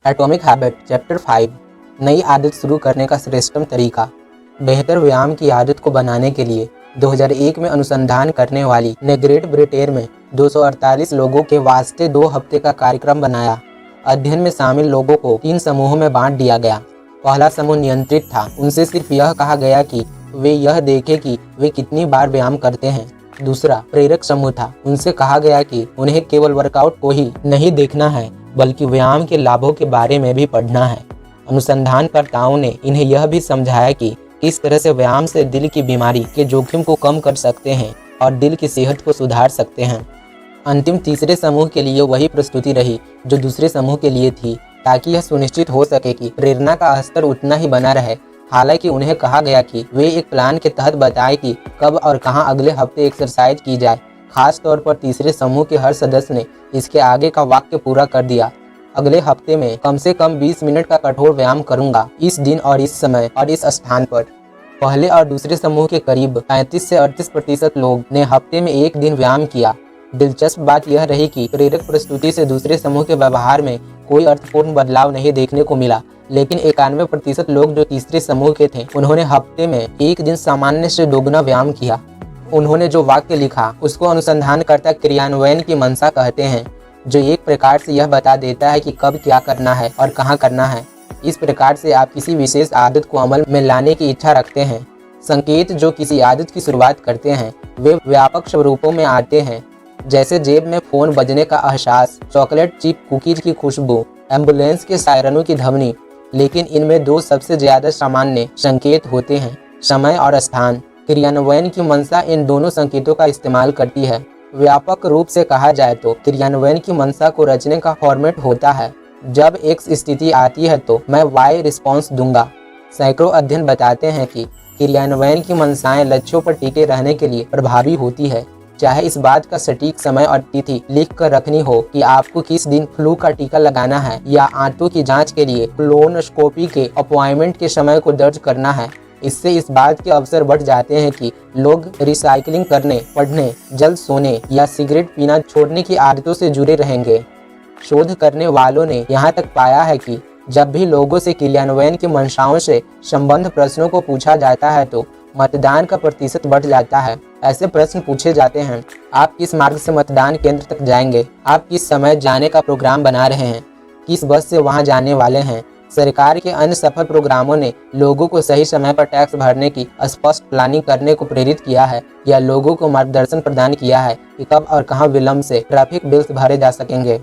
Atomic habit chapter 5 नई आदत शुरू करने का श्रेष्ठतम तरीका। बेहतर व्यायाम की आदत को बनाने के लिए 2001 में अनुसंधान करने वाली ने ग्रेट ब्रिटेन में 248 लोगों के वास्ते 2 हफ्ते का कार्यक्रम बनाया। अध्ययन में शामिल लोगों को 3 समूहों में बांट दिया गया। पहला समूह नियंत्रित था, उनसे सिर्फ यह कहा गया कि वे यह देखें कि वे कितनी बार व्यायाम करते हैं। दूसरा प्रेरक समूह था, उनसे कहा गया कि उन्हें केवल वर्कआउट को ही नहीं देखना है बल्कि व्यायाम के लाभों के बारे में भी पढ़ना है। अनुसंधानकर्ताओं ने इन्हें यह भी समझाया कि किस तरह से व्यायाम से दिल की बीमारी के जोखिम को कम कर सकते हैं और दिल की सेहत को सुधार सकते हैं। अंतिम तीसरे समूह के लिए वही प्रस्तुति रही जो दूसरे समूह के लिए थी, ताकि यह सुनिश्चित हो सके कि प्रेरणा का स्तर उतना ही बना रहे। हालांकि उन्हें कहा गया कि वे एक प्लान के तहत बताएं कि कब और कहां अगले हफ्ते एक्सरसाइज की जाए। खास तौर पर तीसरे समूह के हर सदस्य ने इसके आगे का वाक्य पूरा कर दिया। अगले हफ्ते में कम से कम 20 मिनट का कठोर व्यायाम करूंगा, इस दिन और इस समय और इस स्थान पर। पहले और दूसरे समूह के करीब 35 से 38% लोग ने हफ्ते में एक दिन व्यायाम किया। दिलचस्प बात यह रही कि प्रेरक प्रस्तुति से दूसरे समूह के व्यवहार में कोई अर्थपूर्ण बदलाव नहीं देखने को मिला, लेकिन 91% लोग जो तीसरे समूह के थे उन्होंने हफ्ते में एक दिन सामान्य से दोगुना व्यायाम किया। उन्होंने जो वाक्य लिखा उसको अनुसंधानकर्ता क्रियान्वयन की मंशा कहते हैं, जो एक प्रकार से यह बता देता है कि कब क्या करना है और कहाँ करना है। इस प्रकार से आप किसी विशेष आदत को अमल में लाने की इच्छा रखते हैं। संकेत जो किसी आदत की शुरुआत करते हैं वे व्यापक स्वरूपों में आते हैं, जैसे जेब में फोन बजने का एहसास, चॉकलेट चिप कुकीज की खुशबू, एम्बुलेंस के सायरनों की ध्वनि। लेकिन इनमें 2 सबसे ज्यादा सामान्य संकेत होते हैं, समय और स्थान। क्रियान्वयन की मंशा इन दोनों संकेतों का इस्तेमाल करती है। व्यापक रूप से कहा जाए तो क्रियान्वयन की मंशा को रचने का फॉर्मेट होता है, जब एक स्थिति आती है तो मैं वाई रिस्पॉन्स दूंगा। सैकड़ों अध्ययन बताते हैं कि क्रियान्वयन की मंशाएं लक्ष्यों पर टिके रहने के लिए प्रभावी होती है, चाहे इस बात का सटीक समय और तिथि लिख कर रखनी हो कि आपको किस दिन फ्लू का टीका लगाना है या आंतों की जांच के लिए कोलोनोस्कोपी के अपॉइंटमेंट के समय को दर्ज करना है। इससे इस बात के अवसर बढ़ जाते हैं कि लोग रिसाइकलिंग करने, पढ़ने, जल्द सोने या सिगरेट पीना छोड़ने की आदतों से जुड़े रहेंगे। शोध करने वालों ने यहाँ तक पाया है कि जब भी लोगों से क्रियान्वयन की मंशाओं से संबंध प्रश्नों को पूछा जाता है तो मतदान का प्रतिशत बढ़ जाता है। ऐसे प्रश्न पूछे जाते हैं, आप किस मार्ग से मतदान केंद्र तक जाएंगे, आप किस समय जाने का प्रोग्राम बना रहे हैं, किस बस से वहां जाने वाले हैं। सरकार के अन्य सफल प्रोग्रामों ने लोगों को सही समय पर टैक्स भरने की स्पष्ट प्लानिंग करने को प्रेरित किया है या लोगों को मार्गदर्शन प्रदान किया है कि कब और कहां विलंब से ट्रैफिक बिल्स भरे जा सकेंगे।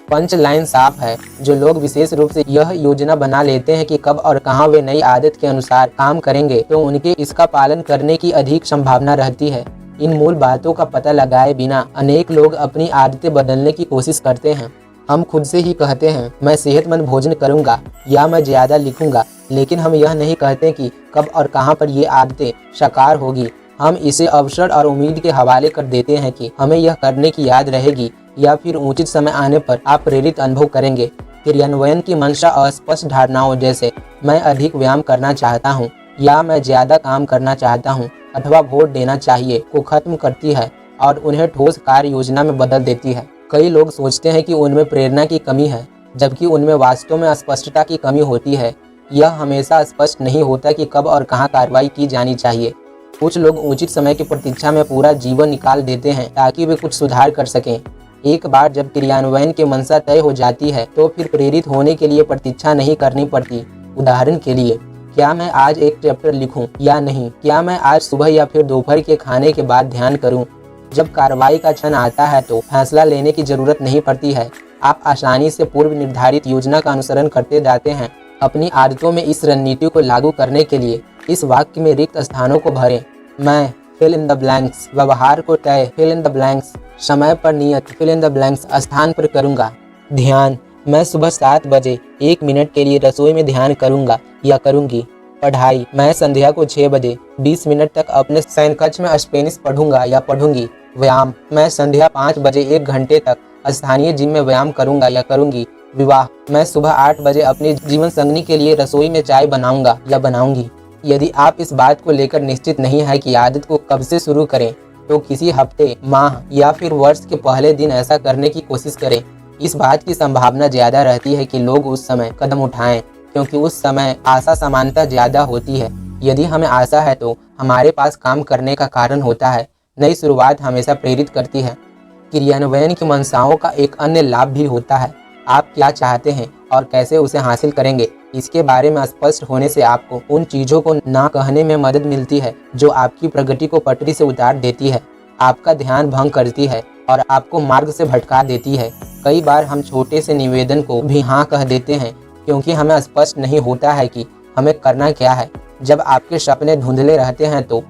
पंच लाइन साफ है, जो लोग विशेष रूप से यह योजना बना लेते हैं कि कब और कहां वे नई आदत के अनुसार काम करेंगे तो उनके इसका पालन करने की अधिक संभावना रहती है। इन मूल बातों का पता लगाए बिना अनेक लोग अपनी आदतें बदलने की कोशिश करते हैं। हम खुद से ही कहते हैं, मैं सेहतमंद भोजन करूंगा या मैं ज्यादा लिखूंगा, लेकिन हम यह नहीं कहते कि कब और कहां पर ये आदतें साकार होगी। हम इसे अवसर और उम्मीद के हवाले कर देते हैं कि हमें यह करने की याद रहेगी या फिर उचित समय आने पर आप प्रेरित अनुभव करेंगे। क्रियान्वयन की मंशा अस्पष्ट धारणाओं जैसे मैं अधिक व्यायाम करना चाहता हूँ या मैं ज्यादा काम करना चाहता हूँ अथवा वोट देना चाहिए को खत्म करती है और उन्हें ठोस कार्य योजना में बदल देती है। कई लोग सोचते हैं कि उनमें प्रेरणा की कमी है, जबकि उनमें वास्तव में स्पष्टता की कमी होती है। यह हमेशा स्पष्ट नहीं होता कि कब और कहां कार्रवाई की जानी चाहिए। कुछ लोग उचित समय की प्रतीक्षा में पूरा जीवन निकाल देते हैं ताकि वे कुछ सुधार कर सकें। एक बार जब क्रियान्वयन की मंशा तय हो जाती है तो फिर प्रेरित होने के लिए प्रतीक्षा नहीं करनी पड़ती। उदाहरण के लिए, क्या मैं आज एक चैप्टर लिखूं या नहीं, क्या मैं आज सुबह या फिर दोपहर के खाने के बाद ध्यान करूं। जब कार्रवाई का क्षण आता है तो फैसला लेने की जरूरत नहीं पड़ती है। आप आसानी से पूर्व निर्धारित योजना का अनुसरण करते जाते हैं। अपनी आदतों में इस रणनीति को लागू करने के लिए इस वाक्य में रिक्त स्थानों को भरें। मैं फिल इन द ब्लैंक्स, व्यवहार को तय फिल इन द ब्लैंक्स, समय पर नियत फिल इन द ब्लैंक्स स्थान पर करूंगा। ध्यान, मैं सुबह 7 बजे 1 मिनट के लिए रसोई में ध्यान करूंगा या करूंगी। पढ़ाई, मैं संध्या को 6 बजे 20 मिनट तक अपने शयन कक्ष में स्पेनिश पढ़ूंगा या पढ़ूंगी। व्यायाम, मैं संध्या 5 बजे 1 घंटे तक स्थानीय जिम में व्यायाम करूंगा या करूंगी। विवाह, मैं सुबह 8 बजे अपनी जीवन संगनी के लिए रसोई में चाय बनाऊंगा या बनाऊंगी। यदि आप इस बात को लेकर निश्चित नहीं है कि आदत को कब से शुरू करें, तो किसी हफ्ते, माह या फिर वर्ष के पहले दिन ऐसा करने की कोशिश करें। इस बात की संभावना ज़्यादा रहती है कि लोग उस समय कदम उठाएं, क्योंकि उस समय आशा समानता ज़्यादा होती है। यदि हमें आशा है तो हमारे पास काम करने का कारण होता है। नई शुरुआत हमेशा प्रेरित करती है। क्रियान्वयन की मंशाओं का एक अन्य लाभ भी होता है। आप क्या चाहते हैं और कैसे उसे हासिल करेंगे, इसके बारे में स्पष्ट होने से आपको उन चीज़ों को ना कहने में मदद मिलती है जो आपकी प्रगति को पटरी से उतार देती है, आपका ध्यान भंग करती है और आपको मार्ग से भटका देती है। कई बार हम छोटे से निवेदन को भी हाँ कह देते हैं क्योंकि हमें स्पष्ट नहीं होता है कि हमें करना क्या है। जब आपके सपने धुंधले रहते हैं तो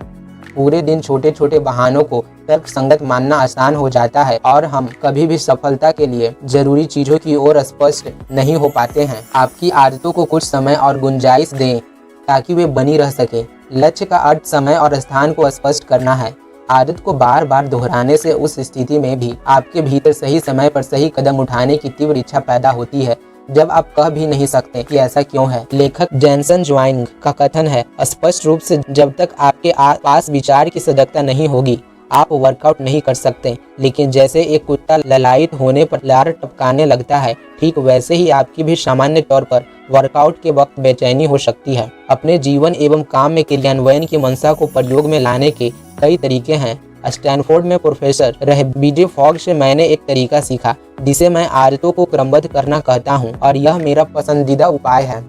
पूरे दिन छोटे छोटे बहानों को तर्कसंगत मानना आसान हो जाता है और हम कभी भी सफलता के लिए जरूरी चीजों की ओर स्पष्ट नहीं हो पाते हैं। आपकी आदतों को कुछ समय और गुंजाइश दें ताकि वे बनी रह सके। लक्ष्य का अर्थ समय और स्थान को स्पष्ट करना है। आदत को बार बार दोहराने से उस स्थिति में भी आपके भीतर सही समय पर सही कदम उठाने की तीव्र इच्छा पैदा होती है जब आप कह भी नहीं सकते कि ऐसा क्यों है। लेखक जेनसन ज्वाइंग का कथन है, स्पष्ट रूप से जब तक आपके पास विचार की सजगता नहीं होगी आप वर्कआउट नहीं कर सकते। लेकिन जैसे एक कुत्ता ललायित होने पर लार टपकाने लगता है, ठीक वैसे ही आपकी भी सामान्य तौर पर वर्कआउट के वक्त बेचैनी हो सकती है। अपने जीवन एवं काम में क्रियान्वयन की मंशा को प्रयोग में लाने के कई तरीके हैं। स्टैनफोर्ड में प्रोफेसर रहे बीजे फॉग से मैंने एक तरीका सीखा जिसे मैं आदतों को क्रमबद्ध करना कहता हूँ और यह मेरा पसंदीदा उपाय है।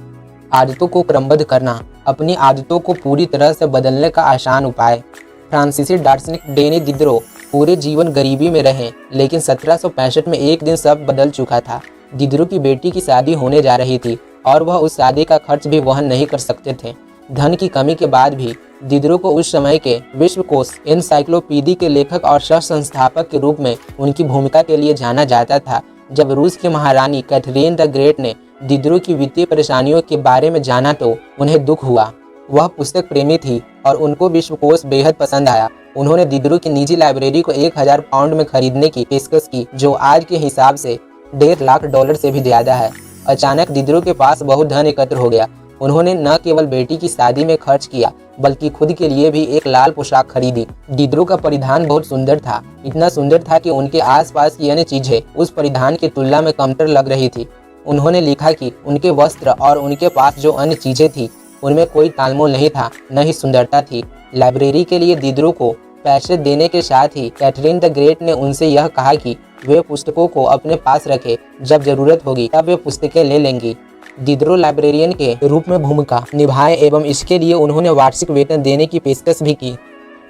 आदतों को क्रमबद्ध करना, अपनी आदतों को पूरी तरह से बदलने का आसान उपाय। फ्रांसीसी दार्शनिक डेनी दिदरो पूरे जीवन गरीबी में रहे, लेकिन 1765 में एक दिन सब बदल चुका था। दिदरो की बेटी की शादी होने जा रही थी और वह उस शादी का खर्च भी वहन नहीं कर सकते थे। धन की कमी के बाद भी दिदरो को उस समय के विश्वकोश एनसाइक्लोपीडी के लेखक और सह संस्थापक के रूप में उनकी भूमिका के लिए जाना जाता था। जब रूस की महारानी कैथरीन द ग्रेट ने दिदरो की वित्तीय परेशानियों के बारे में जाना तो उन्हें दुख हुआ। वह पुस्तक प्रेमी थी और उनको विश्वकोश बेहद पसंद आया। उन्होंने दिदरो की निजी लाइब्रेरी को 1000 पाउंड में खरीदने की पेशकश की, जो आज के हिसाब से $1.5 लाख से भी ज्यादा है। अचानक दिदरो के पास बहुत धन एकत्र हो गया। उन्होंने न केवल बेटी की शादी में खर्च किया बल्कि खुद के लिए भी एक लाल पोशाक खरीदी। दिदरो का परिधान बहुत सुंदर था, इतना सुंदर था कि उनके आसपास की अन्य चीजें उस परिधान की तुलना में कमतर लग रही थी। उन्होंने लिखा कि उनके वस्त्र और उनके पास जो अन्य चीजें थी उनमें कोई तालमेल नहीं था, न ही सुंदरता थी। लाइब्रेरी के लिए दिदरो को पैसे देने के साथ ही कैथरीन द ग्रेट ने उनसे यह कहा कि वे पुस्तकों को अपने पास रखे, जब जरूरत होगी तब वे पुस्तकें ले लेंगी। दिदरो लाइब्रेरियन के रूप में भूमिका निभाए एवं इसके लिए उन्होंने वार्षिक वेतन देने की पेशकश भी की।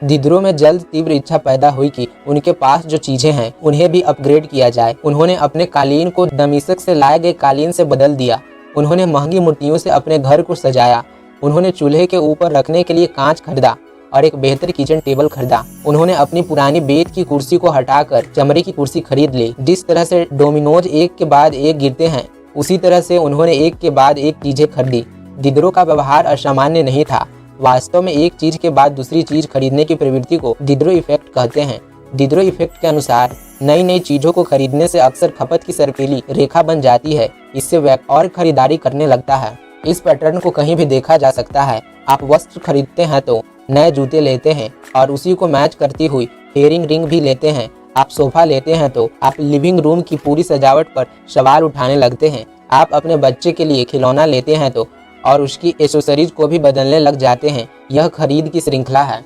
दिदरो में जल्द तीव्र इच्छा पैदा हुई कि उनके पास जो चीजें हैं उन्हें भी अपग्रेड किया जाए। उन्होंने अपने कालीन को दमिश्क से लाए गए कालीन से बदल दिया। उन्होंने महंगी मूर्तियों से अपने घर को सजाया। उन्होंने चूल्हे के ऊपर रखने के लिए कांच खरीदा और एक बेहतर किचन टेबल खरीदा। उन्होंने अपनी पुरानी बेत की कुर्सी को हटाकर चमड़े की कुर्सी खरीद ली। जिस तरह से डोमिनोज एक के बाद एक गिरते हैं, उसी तरह से उन्होंने एक के बाद एक चीजें खरीदी। दिदरो का व्यवहार असामान्य नहीं था। वास्तव में एक चीज के बाद दूसरी चीज खरीदने की प्रवृत्ति को दिदरो इफेक्ट कहते हैं। दिदरो इफेक्ट के अनुसार नई नई चीजों को खरीदने से अक्सर खपत की सर्पीली रेखा बन जाती है। इससे व्यक्ति और खरीदारी करने लगता है। इस पैटर्न को कहीं भी देखा जा सकता है। आप वस्त्र खरीदते हैं तो नए जूते लेते हैं और उसी को मैच करती हुई हेयरिंग रिंग भी लेते हैं। आप सोफा लेते हैं तो आप लिविंग रूम की पूरी सजावट पर सवाल उठाने लगते हैं। आप अपने बच्चे के लिए खिलौना लेते हैं तो और उसकी एसेसरीज को भी बदलने लग जाते हैं। यह खरीद की श्रृंखला है।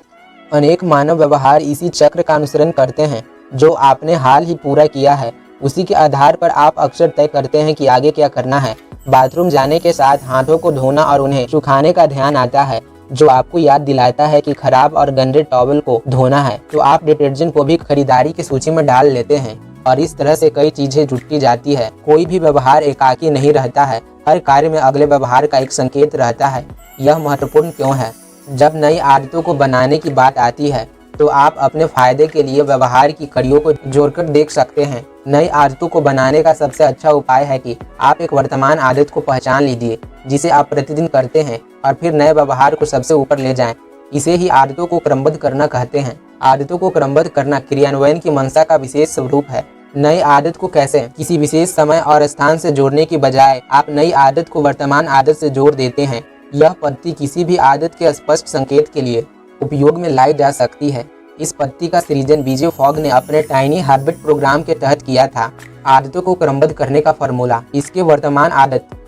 अनेक मानव व्यवहार इसी चक्र का अनुसरण करते हैं। जो आपने हाल ही पूरा किया है उसी के आधार पर आप अक्सर तय करते हैं कि आगे क्या करना है। बाथरूम जाने के साथ हाथों को धोना और उन्हें सुखाने का ध्यान आता है, जो आपको याद दिलाता है कि खराब और गंदे टॉवल को धोना है। तो आप डिटर्जेंट को भी खरीदारी की सूची में डाल लेते हैं और इस तरह से कई चीजें जुटती जाती है। कोई भी व्यवहार एकाकी नहीं रहता है। हर कार्य में अगले व्यवहार का एक संकेत रहता है। यह महत्वपूर्ण क्यों है? जब नई आदतों को बनाने की बात आती है तो आप अपने फायदे के लिए व्यवहार की कड़ियों को जोड़कर देख सकते हैं। नई आदतों को बनाने का सबसे अच्छा उपाय है कि आप एक वर्तमान आदत को पहचान लीजिए जिसे आप प्रतिदिन करते हैं और फिर नए व्यवहार को सबसे ऊपर ले जाएं। इसे ही आदतों को क्रमबद्ध करना कहते हैं। आदतों को क्रमबद्ध करना क्रियान्वयन की मंशा का विशेष स्वरूप है। नई आदत को कैसे किसी विशेष समय और स्थान से जोड़ने की बजाय आप नई आदत को वर्तमान आदत से जोड़ देते हैं। यह पद्धति किसी भी आदत के स्पष्ट संकेत के लिए उपयोग में लाई जा सकती है। इस पद्धति का सृजन बीजे फॉग ने अपने टाइनी हैबिट प्रोग्राम के तहत किया था। आदतों को क्रमबद्ध करने का फॉर्मूला।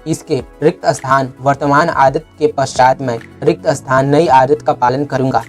इसके रिक्त स्थान वर्तमान आदत के पश्चात मैं रिक्त स्थान नई आदत का पालन करूंगा।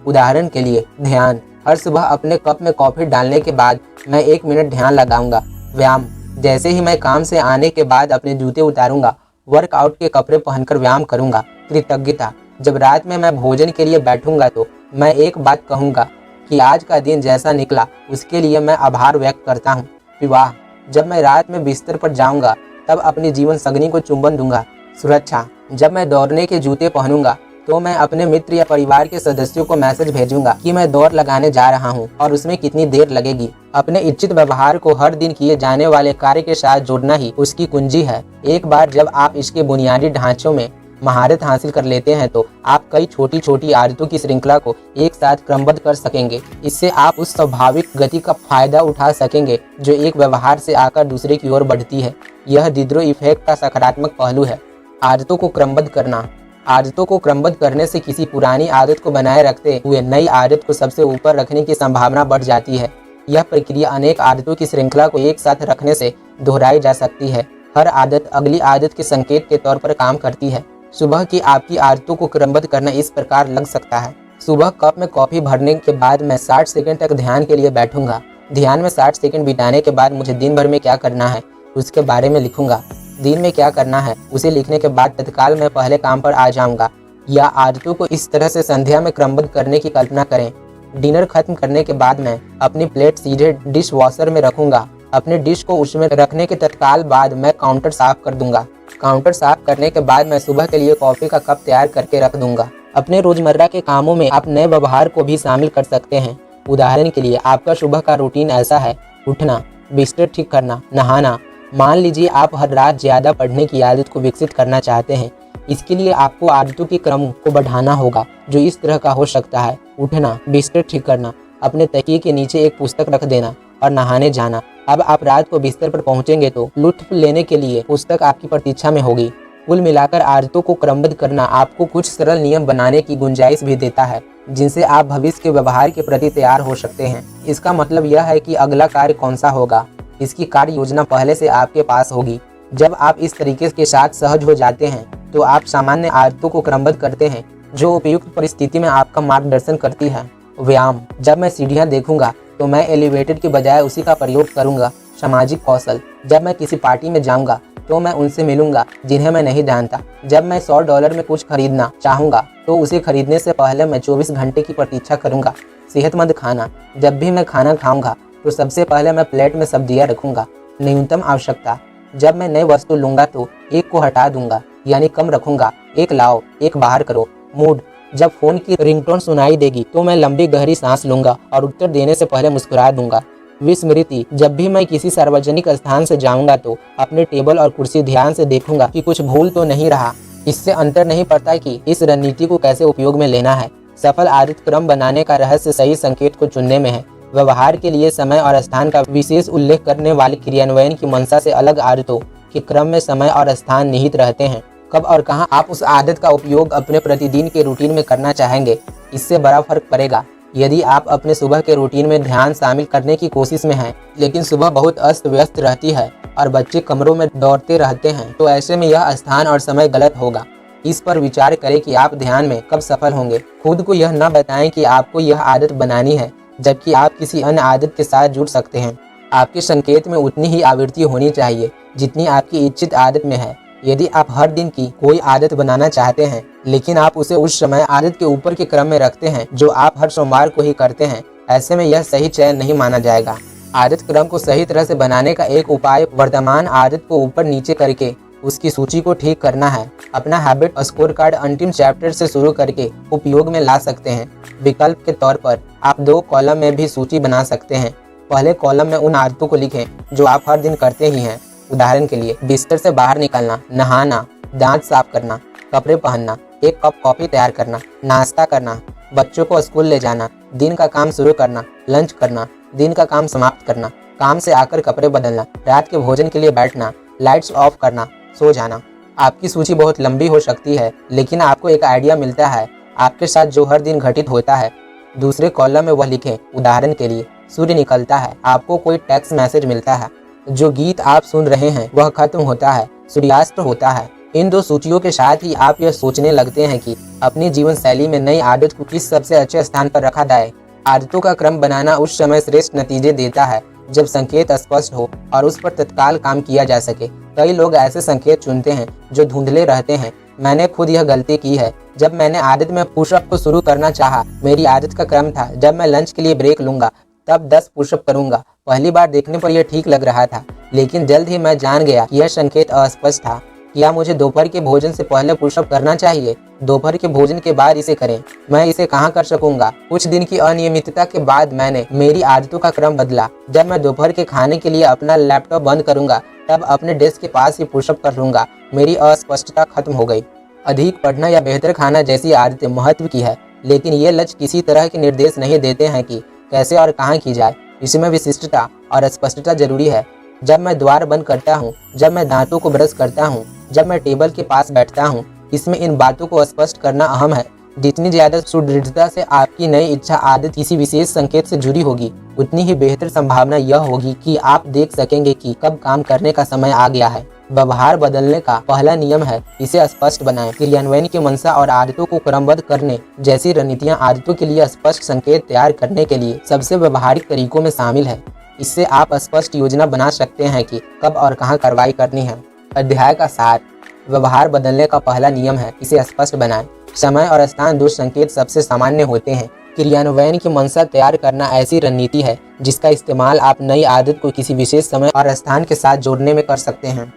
उदाहरण के लिए ध्यान। हर सुबह अपने कप में कॉफी डालने के बाद मैं 1 मिनट ध्यान लगाऊंगा। व्यायाम। जैसे ही मैं काम से आने के बाद अपने जूते उतारूंगा, वर्कआउट के कपड़े पहनकर व्यायाम करूंगा। कृतज्ञता। जब रात में मैं भोजन के लिए बैठूंगा तो मैं एक बात कहूंगा कि आज का दिन जैसा निकला उसके लिए मैं आभार व्यक्त करता हूँ। विवाह। जब मैं रात में बिस्तर पर जाऊंगा तब अपनी जीवन संगिनी को चुंबन दूंगा। सुरक्षा। जब मैं दौड़ने के जूते पहनूंगा तो मैं अपने मित्र या परिवार के सदस्यों को मैसेज भेजूंगा कि मैं दौड़ लगाने जा रहा हूं और उसमें कितनी देर लगेगी। अपने इच्छित व्यवहार को हर दिन किए जाने वाले कार्य के साथ जोड़ना ही उसकी कुंजी है। एक बार जब आप इसके बुनियादी ढांचों में महारत हासिल कर लेते हैं तो आप कई छोटी छोटी आदतों की श्रृंखला को एक साथ क्रमबद्ध कर सकेंगे। इससे आप उस स्वाभाविक गति का फायदा उठा सकेंगे जो एक व्यवहार से आकर दूसरे की ओर बढ़ती है। यह डिड्रो इफेक्ट का सकारात्मक पहलू है। आदतों को क्रमबद्ध करना। आदतों को क्रमबद्ध करने से किसी पुरानी आदत को बनाए रखते हुए नई आदत को सबसे ऊपर रखने की संभावना बढ़ जाती है। यह प्रक्रिया अनेक आदतों की श्रृंखला को एक साथ रखने से दोहराई जा सकती है। हर आदत अगली आदत के संकेत के तौर पर काम करती है। सुबह की आपकी आदतों को क्रमबद्ध करना इस प्रकार लग सकता है। सुबह कप में कॉफी भरने के बाद मैं 60 सेकंड तक ध्यान के लिए बैठूंगा। ध्यान में 60 सेकंड बिताने के बाद मुझे दिन भर में क्या करना है उसके बारे में लिखूंगा। दिन में क्या करना है उसे लिखने के बाद तत्काल मैं पहले काम पर आ जाऊंगा। या आदतों को इस तरह से संध्या में क्रमबद्ध करने की कल्पना करें। डिनर खत्म करने के बाद मैं अपनी प्लेट सीधे डिश वॉशर में रखूंगा। अपने डिश को उसमें रखने के तत्काल बाद मैं काउंटर साफ कर दूंगा। काउंटर साफ करने के बाद मैं सुबह के लिए कॉफी का कप तैयार करके रख दूंगा। अपने रोजमर्रा के कामों में आप नए व्यवहार को भी शामिल कर सकते हैं। उदाहरण के लिए आपका सुबह का रूटीन ऐसा है: उठना, बिस्तर ठीक करना, नहाना। मान लीजिए आप हर रात ज्यादा पढ़ने की आदत को विकसित करना चाहते हैं। इसके लिए आपको आदतों के क्रम को बढ़ाना होगा जो इस तरह का हो सकता है: उठना, बिस्तर ठीक करना, अपने तकिए के नीचे एक पुस्तक रख देना और नहाने जाना। अब आप रात को बिस्तर पर पहुंचेंगे तो लुत्फ लेने के लिए पुस्तक आपकी प्रतीक्षा में होगी। कुल मिलाकर आदतों को क्रमबद्ध करना आपको कुछ सरल नियम बनाने की गुंजाइश भी देता है जिनसे आप भविष्य के व्यवहार के प्रति तैयार हो सकते हैं। इसका मतलब यह है कि अगला कार्य कौन सा होगा, इसकी कार्य योजना पहले से आपके पास होगी। जब आप इस तरीके के साथ सहज हो जाते हैं तो आप सामान्य आदतों को क्रमबद्ध करते हैं जो उपयुक्त परिस्थिति में आपका मार्गदर्शन करती है। व्यायाम। जब मैं सीढ़ियाँ देखूंगा तो मैं एलिवेटर के बजाय उसी का प्रयोग करूंगा। सामाजिक कौशल। जब मैं किसी पार्टी में जाऊंगा तो मैं उनसे मिलूंगा जिन्हें मैं नहीं जानता। जब मैं $100 में कुछ खरीदना चाहूंगा तो उसे खरीदने से पहले मैं 24 घंटे की प्रतीक्षा करूंगा। सेहतमंद खाना। जब भी मैं खाना खाऊंगा तो सबसे पहले मैं प्लेट में सब्जियां रखूंगा। न्यूनतम आवश्यकता। जब मैं नई वस्तु लूंगा तो एक को हटा दूंगा, यानी कम रखूंगा। एक लाओ, एक बाहर करो। मूड। जब फोन की रिंगटोन सुनाई देगी तो मैं लंबी गहरी सांस लूंगा और उत्तर देने से पहले मुस्कुरा दूंगा। विस्मृति। जब भी मैं किसी सार्वजनिक स्थान से जाऊंगा तो अपने टेबल और कुर्सी ध्यान से देखूंगा कि कुछ भूल तो नहीं रहा। इससे अंतर नहीं पड़ता कि इस रणनीति को कैसे उपयोग में लेना है। सफल आदत क्रम बनाने का रहस्य सही संकेत को चुनने में है। व्यवहार के लिए समय और स्थान का विशेष उल्लेख करने वाले क्रियान्वयन की मंशा से अलग आदतों के क्रम में समय और स्थान निहित रहते हैं। कब और कहां आप उस आदत का उपयोग अपने प्रतिदिन के रूटीन में करना चाहेंगे, इससे बड़ा फर्क पड़ेगा। यदि आप अपने सुबह के रूटीन में ध्यान शामिल करने की कोशिश में हैं, लेकिन सुबह बहुत अस्त व्यस्त रहती है और बच्चे कमरों में दौड़ते रहते हैं, तो ऐसे में यह स्थान और समय गलत होगा। इस पर विचार करें कि आप ध्यान में कब सफल होंगे। खुद को यह न बताएं कि आपको यह आदत बनानी है जबकि आप किसी अन्य आदत के साथ जुड़ सकते हैं। आपके संकेत में उतनी ही आवृत्ति होनी चाहिए जितनी आपकी इच्छित आदत में है। यदि आप हर दिन की कोई आदत बनाना चाहते हैं लेकिन आप उसे उस समय आदत के ऊपर के क्रम में रखते हैं जो आप हर सोमवार को ही करते हैं, ऐसे में यह सही चयन नहीं माना जाएगा। आदत क्रम को सही तरह से बनाने का एक उपाय वर्तमान आदत को ऊपर नीचे करके उसकी सूची को ठीक करना है। अपना हैबिट स्कोर कार्ड अंतिम चैप्टर से शुरू करके उपयोग में ला सकते हैं। विकल्प के तौर पर आप 2 कॉलम में भी सूची बना सकते हैं। पहले कॉलम में उन आदतों को लिखें जो आप हर दिन करते ही हैं। उदाहरण के लिए बिस्तर से बाहर निकलना, नहाना, दांत साफ करना, कपड़े पहनना, 1 कप कॉफी तैयार करना, नाश्ता करना, बच्चों को स्कूल ले जाना, दिन का काम शुरू करना, लंच करना, दिन का काम समाप्त करना, काम से आकर कपड़े बदलना, रात के भोजन के लिए बैठना, लाइट्स ऑफ करना, सो जाना। आपकी सूची बहुत लंबी हो सकती है लेकिन आपको एक आइडिया मिलता है आपके साथ जो हर दिन घटित होता है। दूसरे कॉलम में वह लिखें। उदाहरण के लिए, सूर्य निकलता है, आपको कोई टेक्स्ट मैसेज मिलता है। जो गीत आप सुन रहे हैं वह खत्म होता है, सूर्यास्त होता है। इन दो सूचियों के साथ ही आप यह सोचने लगते हैं कि अपनी जीवन शैली में नई आदत को किस सबसे अच्छे स्थान पर रखा जाए। आदतों का क्रम बनाना उस समय श्रेष्ठ नतीजे देता है जब संकेत स्पष्ट हो और उस पर तत्काल काम किया जा सके। कई लोग ऐसे संकेत चुनते हैं जो धुंधले रहते हैं। मैंने खुद यह गलती की है। जब मैंने आदत में पुशअप को शुरू करना चाहा, मेरी आदत का क्रम था, जब मैं लंच के लिए ब्रेक लूंगा तब 10 पुशअप करूंगा। पहली बार देखने पर यह ठीक लग रहा था, लेकिन जल्द ही मैं जान गया कि यह संकेत अस्पष्ट था। क्या मुझे दोपहर के भोजन से पहले पुशअप करना चाहिए? दोपहर के भोजन के बाद इसे करें? मैं इसे कहाँ कर सकूंगा? कुछ दिन की अनियमितता के बाद मैंने मेरी आदतों का क्रम बदला। जब मैं दोपहर के खाने के लिए अपना लैपटॉप बंद करूंगा तब अपने डेस्क के पास ही पुशअप कर लूंगा। मेरी अस्पष्टता खत्म हो गई। अधिक पढ़ना या बेहतर खाना जैसी आदतें महत्व की है, लेकिन ये लक्ष्य किसी तरह के निर्देश नहीं देते हैं कि कैसे और कहाँ की जाए। इसमें विशिष्टता और स्पष्टता जरूरी है। जब मैं द्वार बंद करता हूँ, जब मैं दांतों को ब्रश करता हूँ, जब मैं टेबल के पास बैठता हूँ, इसमें इन बातों को स्पष्ट करना अहम है। जितनी ज्यादा सुदृढ़ता से आपकी नई इच्छा आदत किसी विशेष संकेत से जुड़ी होगी, उतनी ही बेहतर संभावना यह होगी कि आप देख सकेंगे कि कब काम करने का समय आ गया है। व्यवहार बदलने का पहला नियम है, इसे स्पष्ट बनाएं। क्रियान्वयन की मंशा और आदतों को क्रमबद्ध करने जैसी रणनीतियां आदतों के लिए स्पष्ट संकेत तैयार करने के लिए सबसे व्यवहारिक तरीकों में शामिल है। इससे आप स्पष्ट योजना बना सकते हैं कि कब और कहां कार्रवाई करनी है। अध्याय का सार, व्यवहार बदलने का पहला नियम है, इसे स्पष्ट बनाएं। समय और स्थान दो संकेत सबसे सामान्य होते हैं। क्रियान्वयन की मंशा तैयार करना ऐसी रणनीति है जिसका इस्तेमाल आप नई आदत को किसी विशेष समय और स्थान के साथ जोड़ने में कर सकते हैं।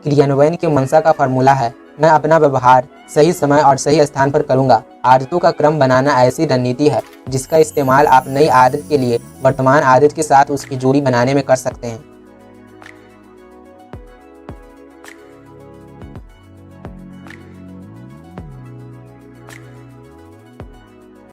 क्रियान्वयन की मंशा का फॉर्मूला है, मैं अपना व्यवहार सही समय और सही स्थान पर करूंगा। आदतों का क्रम बनाना ऐसी रणनीति है जिसका इस्तेमाल आप नई आदत के लिए वर्तमान आदत के साथ उसकी जोड़ी बनाने में कर सकते हैं।